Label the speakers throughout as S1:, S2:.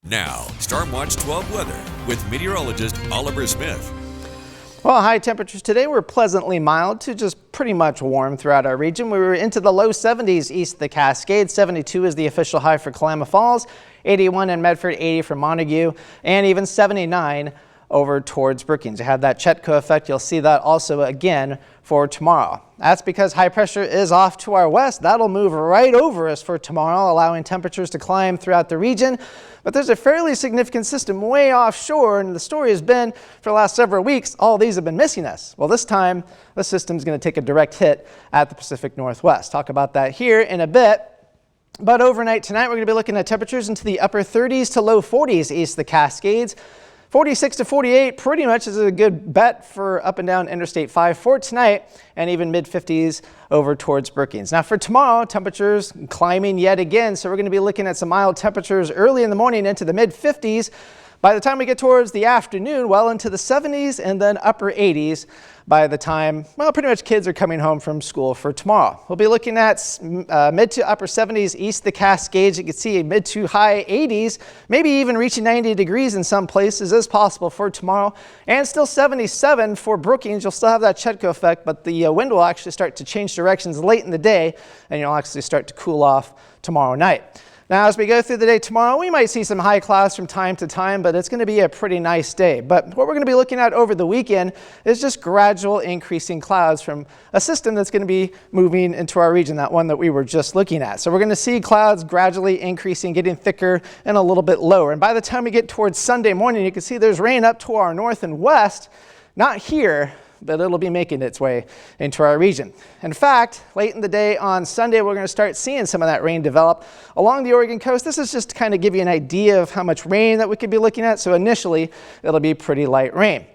S1: Now, Stormwatch 12 weather with meteorologist Oliver Smith.
S2: Well, high temperatures today were pleasantly mild to just pretty much warm throughout our region. We were into the low 70s east of the Cascades. 72 is the official high for Klamath Falls, 81 in Medford, 80 for Montague, and even 79 over towards Brookings. You have that Chetco effect. You'll see that also again for tomorrow. That's because high pressure is off to our west. That'll move right over us for tomorrow, allowing temperatures to climb throughout the region. But there's a fairly significant system way offshore, and the story has been for the last several weeks, all these have been missing us. Well, this time, the system's going to take a direct hit at the Pacific Northwest. Talk about that here in a bit. But overnight tonight, we're going to be looking at temperatures into the upper 30s to low 40s east of the Cascades. 46 to 48 pretty much is a good bet for up and down Interstate 5 for tonight, and even mid-50s over towards Brookings. Now for tomorrow, temperatures climbing yet again, so we're going to be looking at some mild temperatures early in the morning into the mid-50s. By the time we get towards the afternoon, well into the 70s and then upper 80s by the time, well, pretty much kids are coming home from school for tomorrow. We'll be looking at mid to upper 70s east of the Cascades. You can see mid to high 80s, maybe even reaching 90 degrees in some places is possible for tomorrow. And still 77 for Brookings. You'll still have that Chetco effect, but the wind will actually start to change directions late in the day, and you'll actually start to cool off tomorrow night. Now, as we go through the day tomorrow, we might see some high clouds from time to time, but it's going to be a pretty nice day. But what we're going to be looking at over the weekend is just gradual increasing clouds from a system that's going to be moving into our region, that one that we were just looking at. So we're going to see clouds gradually increasing, getting thicker and a little bit lower. And by the time we get towards Sunday morning, you can see there's rain up to our north and west, not here, but it'll be making its way into our region. In fact, late in the day on Sunday, we're going to start seeing some of that rain develop along the Oregon coast. This is just to kind of give you an idea of how much rain that we could be looking at. So initially, it'll be pretty light rain.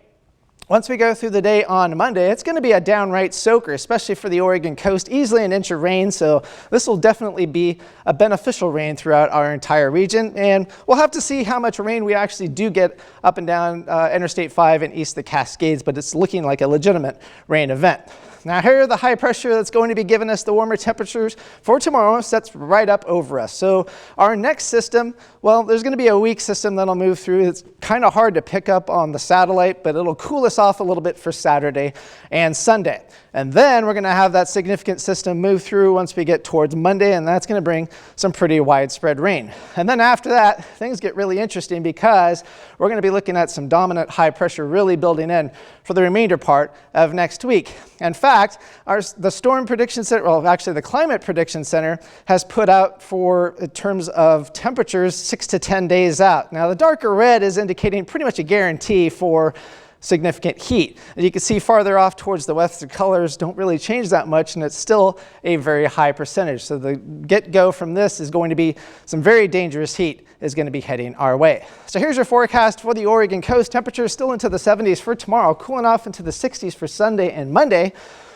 S2: Once we go through the day on Monday, it's going to be a downright soaker, especially for the Oregon coast, easily an inch of rain. So this will definitely be a beneficial rain throughout our entire region. And we'll have to see how much rain we actually do get up and down Interstate 5 and east of the Cascades, but it's looking like a legitimate rain event. Now here, the high pressure that's going to be giving us the warmer temperatures for tomorrow sets right up over us. So our next system, well, there's going to be a weak system that'll move through. It's kind of hard to pick up on the satellite, but it'll cool us off a little bit for Saturday and Sunday. And then we're going to have that significant system move through once we get towards Monday, and that's going to bring some pretty widespread rain. And then after that, things get really interesting because we're going to be looking at some dominant high pressure really building in for the remainder part of next week. In fact, the Storm Prediction Center, well, actually the Climate Prediction Center has put out for in terms of temperatures 6 to 10 days out. Now the darker red is indicating pretty much a guarantee for significant heat. And you can see farther off towards the west, the colors don't really change that much, and it's still a very high percentage. So the get-go from this is going to be some very dangerous heat is going to be heading our way. So here's your forecast for the Oregon coast. Temperatures still into the 70s for tomorrow, cooling off into the 60s for Sunday and Monday.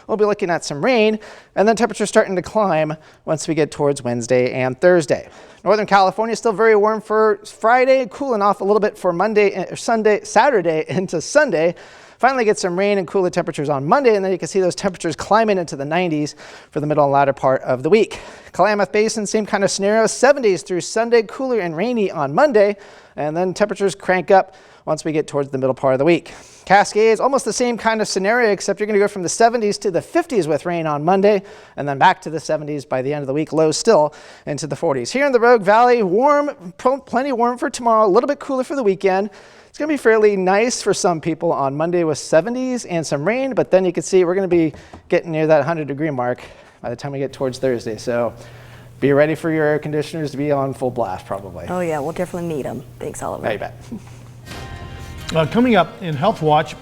S2: We'll be looking at some rain, and then temperatures starting to climb once we get towards Wednesday and Thursday. Northern California is still very warm for Friday, cooling off a little bit for Saturday into Sunday. Finally get some rain and cooler temperatures on Monday, and then you can see those temperatures climbing into the 90s for the middle and latter part of the week. Klamath Basin, same kind of scenario, 70s through Sunday, cooler and rainy on Monday, and then temperatures crank up once we get towards the middle part of the week. Cascades, almost the same kind of scenario, except you're going to go from the 70s to the 50s with rain on Monday, and then back to the 70s by the end of the week, low still into the 40s. Here in the Rogue Valley, warm, plenty warm for tomorrow, a little bit cooler for the weekend. It's going to be fairly nice for some people on Monday with 70s and some rain, but then you can see we're going to be getting near that 100-degree mark by the time we get towards Thursday. So be ready for your air conditioners to be on full blast probably.
S3: Oh yeah, we'll definitely need them. Thanks, Oliver.
S2: I bet.
S4: Coming up in Health Watch,